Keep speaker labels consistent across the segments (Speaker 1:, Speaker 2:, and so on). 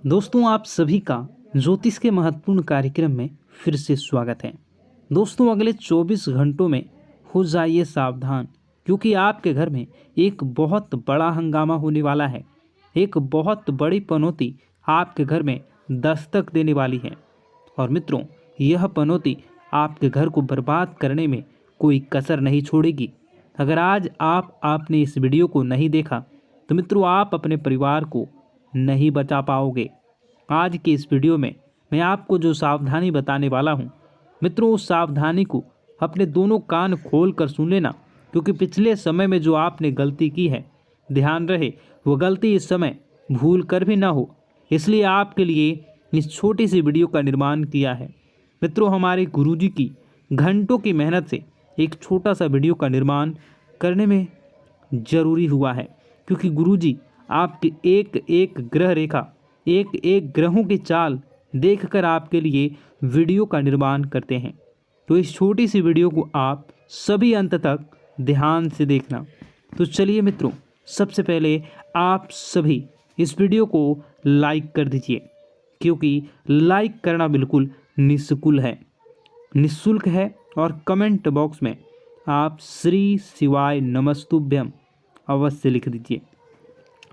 Speaker 1: दोस्तों, आप सभी का ज्योतिष के महत्वपूर्ण कार्यक्रम में फिर से स्वागत है। दोस्तों, अगले 24 घंटों में हो जाइए सावधान, क्योंकि आपके घर में एक बहुत बड़ा हंगामा होने वाला है। एक बहुत बड़ी पनौती आपके घर में दस्तक देने वाली है। और मित्रों, यह पनौती आपके घर को बर्बाद करने में कोई कसर नहीं छोड़ेगी। अगर आज आपने इस वीडियो को नहीं देखा तो मित्रों, आप अपने परिवार को नहीं बचा पाओगे। आज के इस वीडियो में मैं आपको जो सावधानी बताने वाला हूँ मित्रों, उस सावधानी को अपने दोनों कान खोल कर सुन लेना, क्योंकि पिछले समय में जो आपने गलती की है, ध्यान रहे वो गलती इस समय भूल कर भी ना हो। इसलिए आपके लिए इस छोटी सी वीडियो का निर्माण किया है। मित्रों, हमारे गुरुजी की घंटों की मेहनत से एक छोटा सा वीडियो का निर्माण करने में जरूरी हुआ है, क्योंकि गुरुजी आपकी एक एक ग्रह रेखा, एक एक ग्रहों की चाल देखकर आपके लिए वीडियो का निर्माण करते हैं। तो इस छोटी सी वीडियो को आप सभी अंत तक ध्यान से देखना। तो चलिए मित्रों, सबसे पहले आप सभी इस वीडियो को लाइक कर दीजिए, क्योंकि लाइक करना बिल्कुल निःशुल्क है। और कमेंट बॉक्स में आप श्री शिवाय नमस्तुभ्यम अवश्य लिख दीजिए।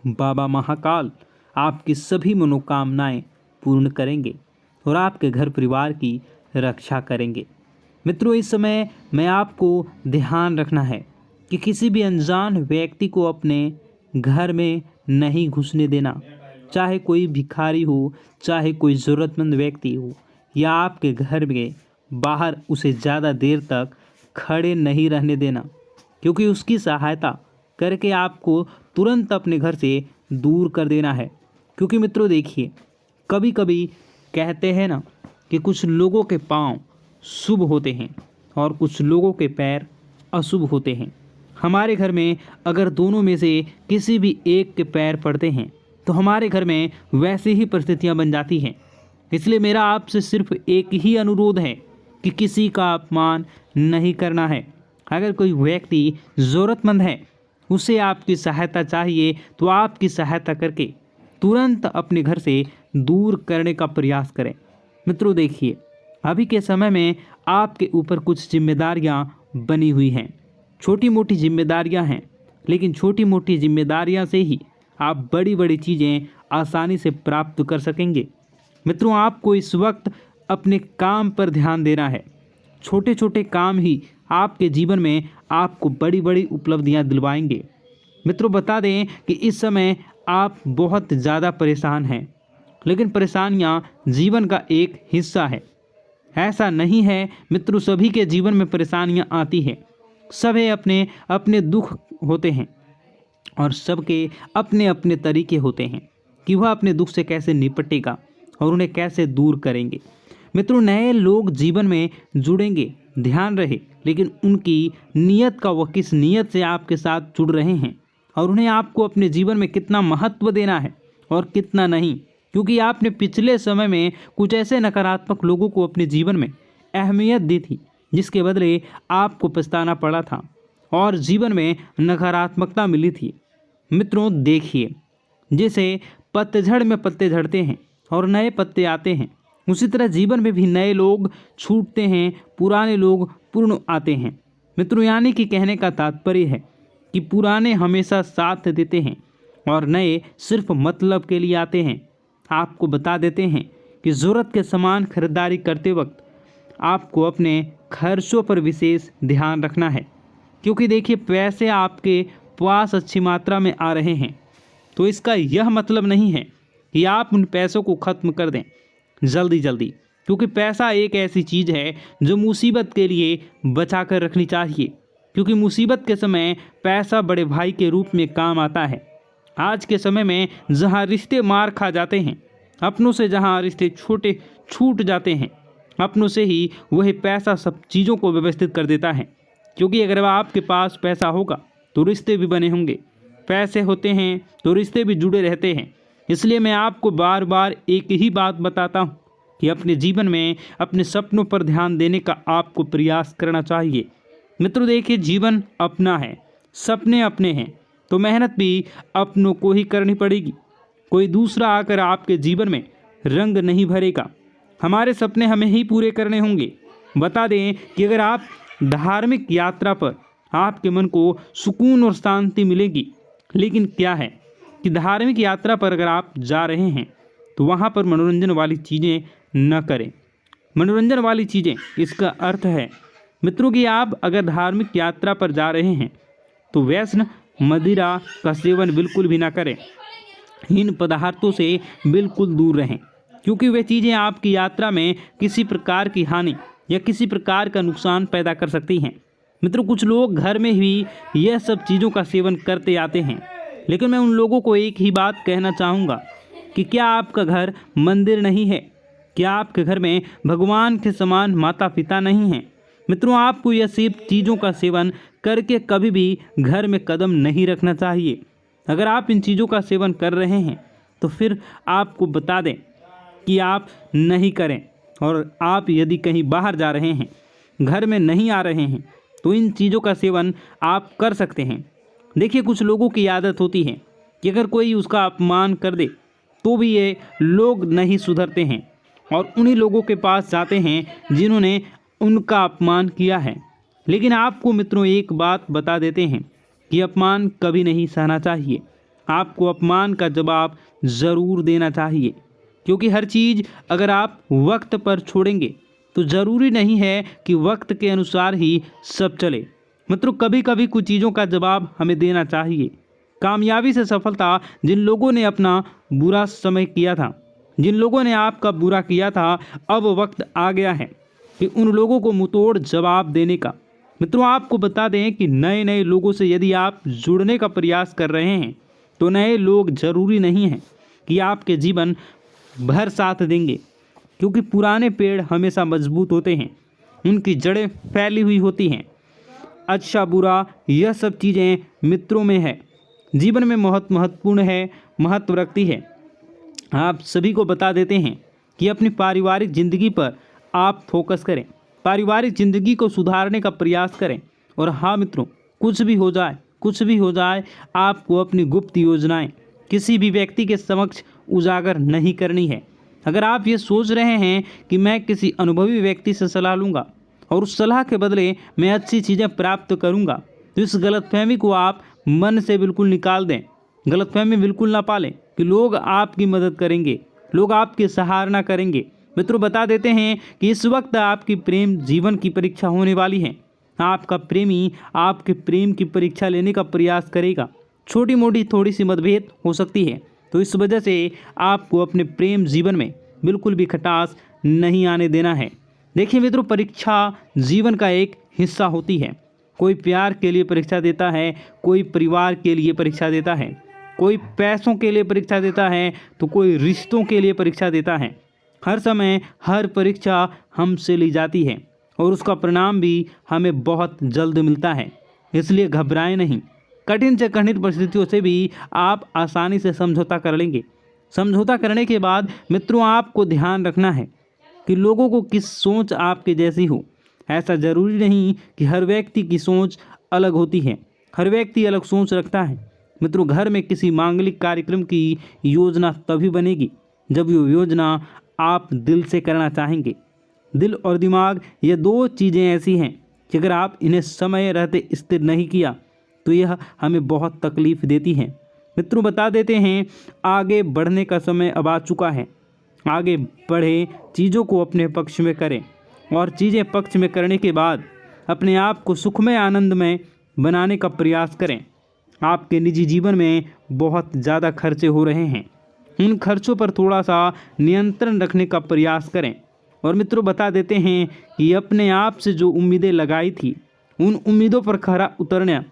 Speaker 1: बाबा महाकाल आपकी सभी मनोकामनाएं पूर्ण करेंगे और आपके घर परिवार की रक्षा करेंगे। मित्रों, इस समय मैं आपको ध्यान रखना है कि किसी भी अनजान व्यक्ति को अपने घर में नहीं घुसने देना। चाहे कोई भिखारी हो, चाहे कोई ज़रूरतमंद व्यक्ति हो, या आपके घर में बाहर उसे ज़्यादा देर तक खड़े नहीं रहने देना, क्योंकि उसकी सहायता करके आपको तुरंत अपने घर से दूर कर देना है। क्योंकि मित्रों देखिए, कभी कभी कहते हैं ना कि कुछ लोगों के पांव शुभ होते हैं और कुछ लोगों के पैर अशुभ होते हैं। हमारे घर में अगर दोनों में से किसी भी एक के पैर पड़ते हैं तो हमारे घर में वैसी ही परिस्थितियां बन जाती हैं। इसलिए मेरा आपसे सिर्फ एक ही अनुरोध है कि किसी का अपमान नहीं करना है। अगर कोई व्यक्ति ज़रूरतमंद है, उसे आपकी सहायता चाहिए, तो आपकी सहायता करके तुरंत अपने घर से दूर करने का प्रयास करें। मित्रों देखिए, अभी के समय में आपके ऊपर कुछ जिम्मेदारियां बनी हुई हैं। छोटी मोटी जिम्मेदारियां हैं, लेकिन छोटी मोटी जिम्मेदारियां से ही आप बड़ी बड़ी चीज़ें आसानी से प्राप्त कर सकेंगे। मित्रों, आपको इस वक्त अपने काम पर ध्यान देना है। छोटे छोटे काम ही आपके जीवन में आपको बड़ी बड़ी उपलब्धियां दिलवाएंगे। मित्रों, बता दें कि इस समय आप बहुत ज़्यादा परेशान हैं, लेकिन परेशानियां जीवन का एक हिस्सा है। ऐसा नहीं है मित्रों, सभी के जीवन में परेशानियां आती हैं। सभी अपने अपने दुख होते हैं और सबके अपने अपने तरीके होते हैं कि वह अपने दुख से कैसे निपटेगा और उन्हें कैसे दूर करेंगे। मित्रों, नए लोग जीवन में जुड़ेंगे, ध्यान रहे, लेकिन उनकी नीयत का, वह किस नीयत से आपके साथ जुड़ रहे हैं और उन्हें आपको अपने जीवन में कितना महत्व देना है और कितना नहीं। क्योंकि आपने पिछले समय में कुछ ऐसे नकारात्मक लोगों को अपने जीवन में अहमियत दी थी, जिसके बदले आपको पछताना पड़ा था और जीवन में नकारात्मकता मिली थी। मित्रों देखिए, जैसे पतझड़ में पत्ते झड़ते हैं और नए पत्ते आते हैं, उसी तरह जीवन में भी नए लोग छूटते हैं, पुराने लोग पूर्ण आते हैं। मित्रों, यानी कि कहने का तात्पर्य है कि पुराने हमेशा साथ देते हैं और नए सिर्फ मतलब के लिए आते हैं। आपको बता देते हैं कि ज़रूरत के सामान खरीदारी करते वक्त आपको अपने खर्चों पर विशेष ध्यान रखना है, क्योंकि देखिए, पैसे आपके पास अच्छी मात्रा में आ रहे हैं, तो इसका यह मतलब नहीं है कि आप उन पैसों को ख़त्म कर दें जल्दी जल्दी, क्योंकि पैसा एक ऐसी चीज़ है जो मुसीबत के लिए बचा कर रखनी चाहिए। क्योंकि मुसीबत के समय पैसा बड़े भाई के रूप में काम आता है। आज के समय में जहां रिश्ते मार खा जाते हैं, अपनों से जहां रिश्ते छोटे छूट जाते हैं, अपनों से ही वही पैसा सब चीज़ों को व्यवस्थित कर देता है। क्योंकि अगर आपके पास पैसा होगा तो रिश्ते भी बने होंगे, पैसे होते हैं तो रिश्ते भी जुड़े रहते हैं। इसलिए मैं आपको बार बार एक ही बात बताता हूँ कि अपने जीवन में अपने सपनों पर ध्यान देने का आपको प्रयास करना चाहिए। मित्रों देखिए, जीवन अपना है, सपने अपने हैं, तो मेहनत भी अपनों को ही करनी पड़ेगी। कोई दूसरा आकर आपके जीवन में रंग नहीं भरेगा। हमारे सपने हमें ही पूरे करने होंगे। बता दें कि अगर आप धार्मिक यात्रा पर आपके मन को सुकून और शांति मिलेगी, लेकिन क्या है कि धार्मिक यात्रा पर अगर आप जा रहे हैं तो वहाँ पर मनोरंजन वाली चीज़ें न करें। मनोरंजन वाली चीज़ें, इसका अर्थ है मित्रों कि आप अगर धार्मिक यात्रा पर जा रहे हैं तो व्यसन, मदिरा का सेवन बिल्कुल भी ना करें। इन पदार्थों से बिल्कुल दूर रहें, क्योंकि वे चीज़ें आपकी यात्रा में किसी प्रकार की हानि या किसी प्रकार का नुकसान पैदा कर सकती हैं। मित्रों, कुछ लोग घर में भी यह सब चीज़ों का सेवन करते आते हैं, लेकिन मैं उन लोगों को एक ही बात कहना चाहूँगा कि क्या आपका घर मंदिर नहीं है? क्या आपके घर में भगवान के समान माता पिता नहीं हैं? मित्रों, आपको यह सब चीज़ों का सेवन करके कभी भी घर में कदम नहीं रखना चाहिए। अगर आप इन चीज़ों का सेवन कर रहे हैं तो फिर आपको बता दें कि आप नहीं करें, और आप यदि कहीं बाहर जा रहे हैं, घर में नहीं आ रहे हैं, तो इन चीज़ों का सेवन आप कर सकते हैं। देखिए, कुछ लोगों की आदत होती है कि अगर कोई उसका अपमान कर दे तो भी ये लोग नहीं सुधरते हैं और उन्हीं लोगों के पास जाते हैं जिन्होंने उनका अपमान किया है। लेकिन आपको मित्रों एक बात बता देते हैं कि अपमान कभी नहीं सहना चाहिए। आपको अपमान का जवाब ज़रूर देना चाहिए, क्योंकि हर चीज़ अगर आप वक्त पर छोड़ेंगे तो ज़रूरी नहीं है कि वक्त के अनुसार ही सब चले। मित्रों, कभी कभी कुछ चीज़ों का जवाब हमें देना चाहिए। कामयाबी से सफलता, जिन लोगों ने अपना बुरा समय किया था, जिन लोगों ने आपका बुरा किया था, अब वक्त आ गया है कि उन लोगों को मुंहतोड़ जवाब देने का। मित्रों, आपको बता दें कि नए नए लोगों से यदि आप जुड़ने का प्रयास कर रहे हैं तो नए लोग ज़रूरी नहीं हैं कि आपके जीवन भर साथ देंगे, क्योंकि पुराने पेड़ हमेशा मजबूत होते हैं, उनकी जड़ें फैली हुई होती हैं। अच्छा बुरा यह सब चीज़ें मित्रों में है, जीवन में बहुत महत्वपूर्ण है, महत्व रखती है। आप सभी को बता देते हैं कि अपनी पारिवारिक ज़िंदगी पर आप फोकस करें, पारिवारिक ज़िंदगी को सुधारने का प्रयास करें। और हाँ मित्रों, कुछ भी हो जाए, आपको अपनी गुप्त योजनाएं किसी भी व्यक्ति के समक्ष उजागर नहीं करनी है। अगर आप ये सोच रहे हैं कि मैं किसी अनुभवी व्यक्ति से सलाह लूँगा और उस सलाह के बदले मैं अच्छी चीज़ें प्राप्त करूँगा, तो इस गलतफहमी को आप मन से बिल्कुल निकाल दें। गलतफहमी बिल्कुल ना पालें कि लोग आपकी मदद करेंगे, लोग आपकी सराहना करेंगे। मित्रों, बता देते हैं कि इस वक्त आपकी प्रेम जीवन की परीक्षा होने वाली है। आपका प्रेमी आपके प्रेम की परीक्षा लेने का प्रयास करेगा। छोटी मोटी थोड़ी सी मतभेद हो सकती है, तो इस वजह से आपको अपने प्रेम जीवन में बिल्कुल भी खटास नहीं आने देना है। देखिए मित्रों, परीक्षा जीवन का एक हिस्सा होती है। कोई प्यार के लिए परीक्षा देता है, कोई परिवार के लिए परीक्षा देता है, कोई पैसों के लिए परीक्षा देता है, तो कोई रिश्तों के लिए परीक्षा देता है। हर समय हर परीक्षा हमसे ली जाती है और उसका परिणाम भी हमें बहुत जल्द मिलता है। इसलिए घबराएं नहीं। कठिन से कठिन परिस्थितियों से भी आप आसानी से समझौता कर लेंगे। समझौता करने के बाद मित्रों, आपको ध्यान रखना है कि लोगों को किस सोच आपके जैसी हो। ऐसा ज़रूरी नहीं कि हर व्यक्ति की सोच अलग होती है, हर व्यक्ति अलग सोच रखता है। मित्रों, घर में किसी मांगलिक कार्यक्रम की योजना तभी बनेगी जब वो योजना आप दिल से करना चाहेंगे। दिल और दिमाग, ये दो चीज़ें ऐसी हैं कि अगर आप इन्हें समय रहते स्थिर नहीं किया तो यह हमें बहुत तकलीफ़ देती हैं। मित्रों, बता देते हैं आगे बढ़ने का समय अब आ चुका है। आगे बढ़े, चीज़ों को अपने पक्ष में करें और चीज़ें पक्ष में करने के बाद अपने आप को सुखमय आनंदमय बनाने का प्रयास करें। आपके निजी जीवन में बहुत ज़्यादा खर्चे हो रहे हैं, उन खर्चों पर थोड़ा सा नियंत्रण रखने का प्रयास करें। और मित्रों, बता देते हैं कि अपने आप से जो उम्मीदें लगाई थी, उन उम्मीदों पर खरा उतरना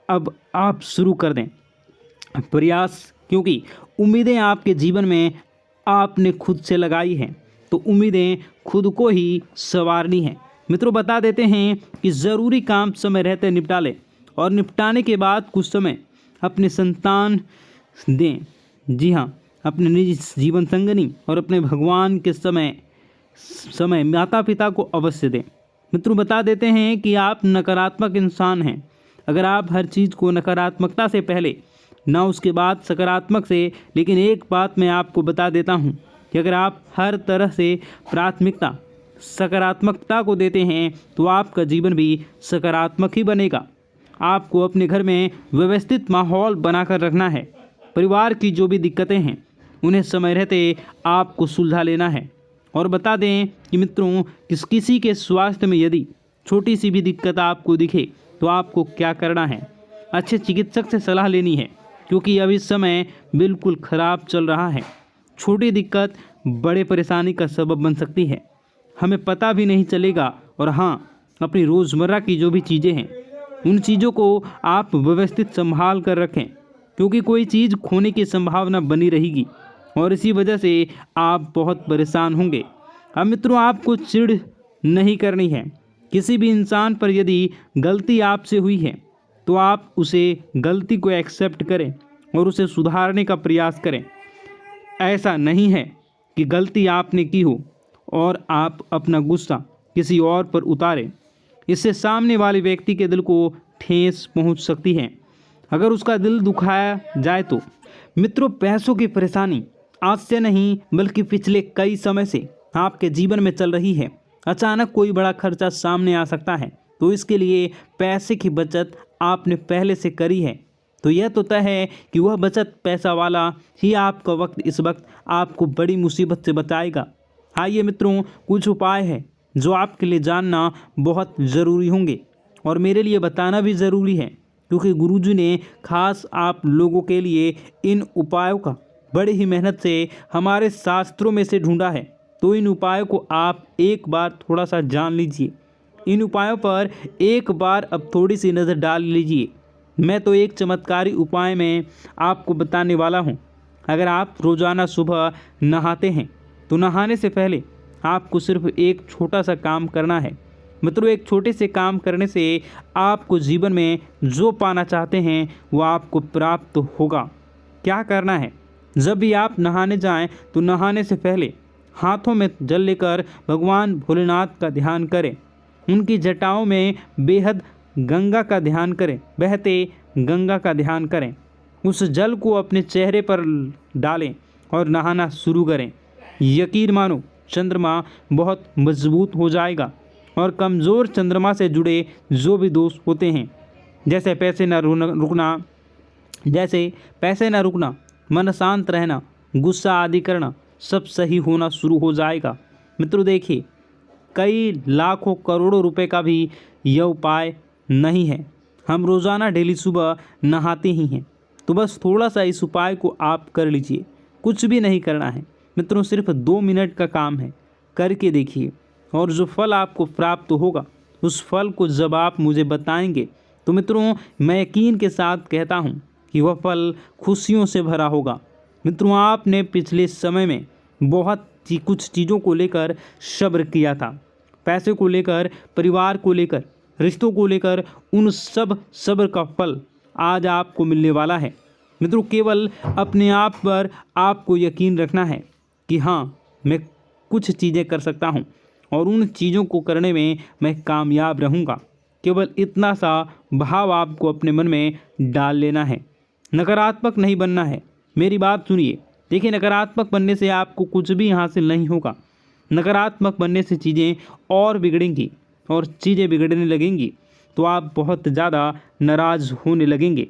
Speaker 1: अब आप शुरू कर दें प्रयास, क्योंकि उम्मीदें आपके जीवन में आपने खुद से लगाई हैं, तो उम्मीदें खुद को ही संवारनी है। मित्रों, बता देते हैं कि ज़रूरी काम समय रहते निपटा लें और निपटाने के बाद कुछ समय अपने संतान दें। जी हाँ, अपने निजी जीवन संगनी और अपने भगवान के समय माता पिता को अवश्य दें। मित्रों, बता देते हैं कि आप नकारात्मक इंसान हैं। अगर आप हर चीज़ को नकारात्मकता से पहले ना उसके बाद सकारात्मक से। लेकिन एक बात मैं आपको बता देता हूँ कि अगर आप हर तरह से प्राथमिकता सकारात्मकता को देते हैं तो आपका जीवन भी सकारात्मक ही बनेगा। आपको अपने घर में व्यवस्थित माहौल बनाकर रखना है। परिवार की जो भी दिक्कतें हैं उन्हें समय रहते आपको सुलझा लेना है। और बता दें कि मित्रों, किसी के स्वास्थ्य में यदि छोटी सी भी दिक्कत आपको दिखे तो आपको क्या करना है, अच्छे चिकित्सक से सलाह लेनी है, क्योंकि अभी समय बिल्कुल ख़राब चल रहा है। छोटी दिक्कत बड़े परेशानी का सबब बन सकती है, हमें पता भी नहीं चलेगा। और हाँ, अपनी रोज़मर्रा की जो भी चीज़ें हैं उन चीज़ों को आप व्यवस्थित संभाल कर रखें, क्योंकि कोई चीज़ खोने की संभावना बनी रहेगी और इसी वजह से आप बहुत परेशान होंगे। अब मित्रों, आपको चिढ़ नहीं करनी है। किसी भी इंसान पर यदि गलती आपसे हुई है तो आप उसे गलती को एक्सेप्ट करें और उसे सुधारने का प्रयास करें। ऐसा नहीं है कि गलती आपने की हो और आप अपना गुस्सा किसी और पर उतारें। इससे सामने वाले व्यक्ति के दिल को ठेस पहुंच सकती है, अगर उसका दिल दुखाया जाए तो। मित्रों, पैसों की परेशानी आज से नहीं बल्कि पिछले कई समय से आपके जीवन में चल रही है। अचानक कोई बड़ा खर्चा सामने आ सकता है, तो इसके लिए पैसे की बचत आपने पहले से करी है तो यह तो तय है कि वह बचत पैसा वाला ही आपका वक्त इस वक्त आपको बड़ी मुसीबत से बचाएगा। आइए मित्रों, कुछ उपाय है जो आपके लिए जानना बहुत ज़रूरी होंगे और मेरे लिए बताना भी ज़रूरी है, क्योंकि गुरुजी ने खास आप लोगों के लिए इन उपायों का बड़ी ही मेहनत से हमारे शास्त्रों में से ढूंढा है। तो इन उपायों को आप एक बार थोड़ा सा जान लीजिए। इन उपायों पर एक बार अब थोड़ी सी नज़र डाल लीजिए। मैं तो एक चमत्कारी उपाय में आपको बताने वाला हूँ। अगर आप रोज़ाना सुबह नहाते हैं तो नहाने से पहले आपको सिर्फ एक छोटा सा काम करना है। मित्रों, एक छोटे से काम करने से आपको जीवन में जो पाना चाहते हैं वो आपको प्राप्त होगा। क्या करना है? जब भी आप नहाने जाएं तो नहाने से पहले हाथों में जल लेकर भगवान भोलेनाथ का ध्यान करें। उनकी जटाओं में बेहद गंगा का ध्यान करें, बहते गंगा का ध्यान करें। उस जल को अपने चेहरे पर डालें और नहाना शुरू करें। यकीन मानो, चंद्रमा बहुत मजबूत हो जाएगा और कमज़ोर चंद्रमा से जुड़े जो भी दोष होते हैं, जैसे पैसे न रुकना, मन शांत रहना, गुस्सा आदि करना, सब सही होना शुरू हो जाएगा। मित्रों देखिए, कई लाखों करोड़ों रुपए का भी यह उपाय नहीं है। हम रोज़ाना डेली सुबह नहाते ही हैं, तो बस थोड़ा सा इस उपाय को आप कर लीजिए। कुछ भी नहीं करना है मित्रों, सिर्फ 2 मिनट का काम है, करके देखिए। और जो फल आपको प्राप्त होगा उस फल को जब आप मुझे बताएंगे तो मित्रों, मैं यकीन के साथ कहता हूँ कि वह फल खुशियों से भरा होगा। मित्रों, आपने पिछले समय में बहुत कुछ चीज़ों को लेकर सब्र किया था, पैसे को लेकर, परिवार को लेकर, रिश्तों को लेकर, उन सब सब्र का फल आज आपको मिलने वाला है। मित्रों, केवल अपने आप पर आपको यकीन रखना है कि हाँ, मैं कुछ चीज़ें कर सकता हूँ और उन चीज़ों को करने में मैं कामयाब रहूँगा। केवल इतना सा भाव आपको अपने मन में डाल लेना है। नकारात्मक नहीं बनना है। मेरी बात सुनिए। देखिए, नकारात्मक बनने से आपको कुछ भी हासिल नहीं होगा। नकारात्मक बनने से चीज़ें और बिगड़ेंगी और चीज़ें बिगड़ने लगेंगी तो आप बहुत ज़्यादा नाराज़ होने लगेंगे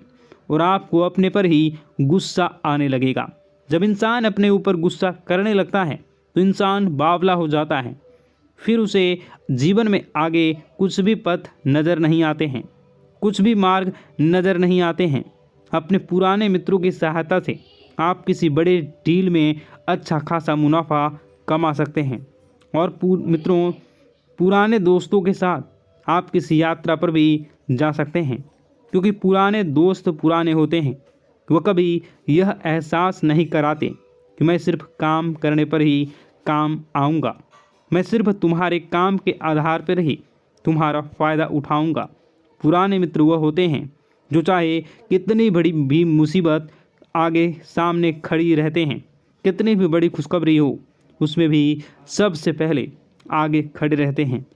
Speaker 1: और आपको अपने पर ही गुस्सा आने लगेगा। जब इंसान अपने ऊपर गुस्सा करने लगता है तो इंसान बावला हो जाता है, फिर उसे जीवन में आगे कुछ भी पथ नज़र नहीं आते हैं, कुछ भी मार्ग नज़र नहीं आते हैं। अपने पुराने मित्रों की सहायता से आप किसी बड़े डील में अच्छा खासा मुनाफा कमा सकते हैं। और मित्रों, पुराने दोस्तों के साथ आप किसी यात्रा पर भी जा सकते हैं, क्योंकि पुराने दोस्त पुराने होते हैं। वह कभी यह एहसास नहीं कराते कि मैं सिर्फ काम करने पर ही काम आऊँगा, मैं सिर्फ तुम्हारे काम के आधार पर ही तुम्हारा फ़ायदा उठाऊँगा। पुराने मित्र वह होते हैं जो चाहे कितनी बड़ी भी मुसीबत आगे सामने खड़ी रहते हैं, कितनी भी बड़ी खुशखबरी हो उसमें भी सबसे पहले आगे खड़े रहते हैं।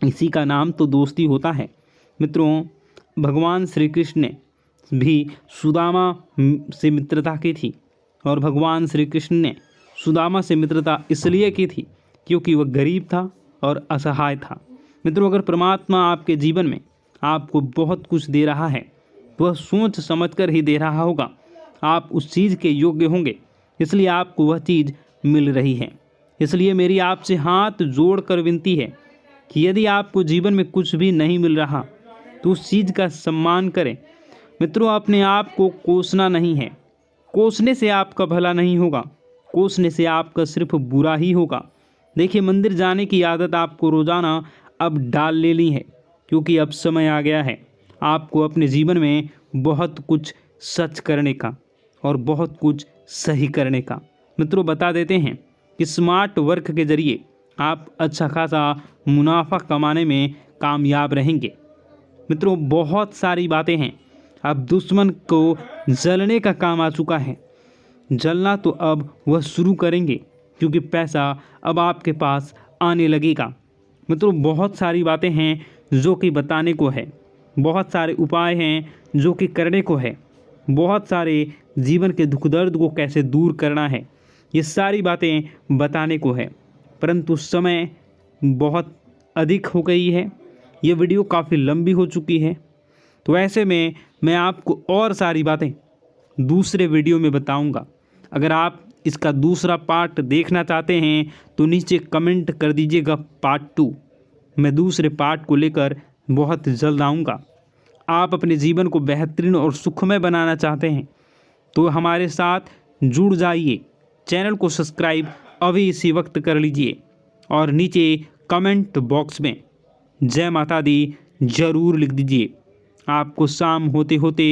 Speaker 1: इसी का नाम तो दोस्ती होता है। मित्रों, भगवान श्री कृष्ण ने भी सुदामा से मित्रता की थी और भगवान श्री कृष्ण ने सुदामा से मित्रता इसलिए की थी क्योंकि वह गरीब था और असहाय था। मित्रों, अगर परमात्मा आपके जीवन में आपको बहुत कुछ दे रहा है तो वह सोच समझकर ही दे रहा होगा। आप उस चीज़ के योग्य होंगे, इसलिए आपको वह चीज़ मिल रही है। इसलिए मेरी आपसे हाथ जोड़कर विनती है कि यदि आपको जीवन में कुछ भी नहीं मिल रहा तो उस चीज़ का सम्मान करें। मित्रों, अपने आप को कोसना नहीं है। कोसने से आपका भला नहीं होगा, कोसने से आपका सिर्फ बुरा ही होगा। देखिए, मंदिर जाने की आदत आपको रोज़ाना अब डाल लेनी है, क्योंकि अब समय आ गया है आपको अपने जीवन में बहुत कुछ सच करने का और बहुत कुछ सही करने का। मित्रों, बता देते हैं कि स्मार्ट वर्क के जरिए आप अच्छा खासा मुनाफा कमाने में कामयाब रहेंगे। मित्रों, बहुत सारी बातें हैं। अब दुश्मन को जलने का काम आ चुका है। जलना तो अब वह शुरू करेंगे, क्योंकि पैसा अब आपके पास आने लगेगा। मित्रों, बहुत सारी बातें हैं जो कि बताने को है, बहुत सारे उपाय हैं जो कि करने को है, बहुत सारे जीवन के दुख दर्द को कैसे दूर करना है, ये सारी बातें बताने को है। परंतु समय बहुत अधिक हो गई है, ये वीडियो काफ़ी लंबी हो चुकी है, तो ऐसे में मैं आपको और सारी बातें दूसरे वीडियो में बताऊंगा। अगर आप इसका दूसरा पार्ट देखना चाहते हैं तो नीचे कमेंट कर दीजिएगा पार्ट 2। मैं दूसरे पार्ट को लेकर बहुत जल्द आऊँगा। आप अपने जीवन को बेहतरीन और सुखमय बनाना चाहते हैं तो हमारे साथ जुड़ जाइए। चैनल को सब्सक्राइब अभी इसी वक्त कर लीजिए और नीचे कमेंट बॉक्स में जय माता दी जरूर लिख दीजिए। आपको शाम होते होते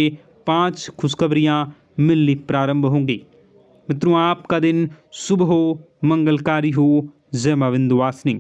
Speaker 1: 5 खुशखबरियाँ मिलनी प्रारंभ होंगी। मित्रों, आपका दिन शुभ हो, मंगलकारी हो। जय मां विंध्यवासिनी।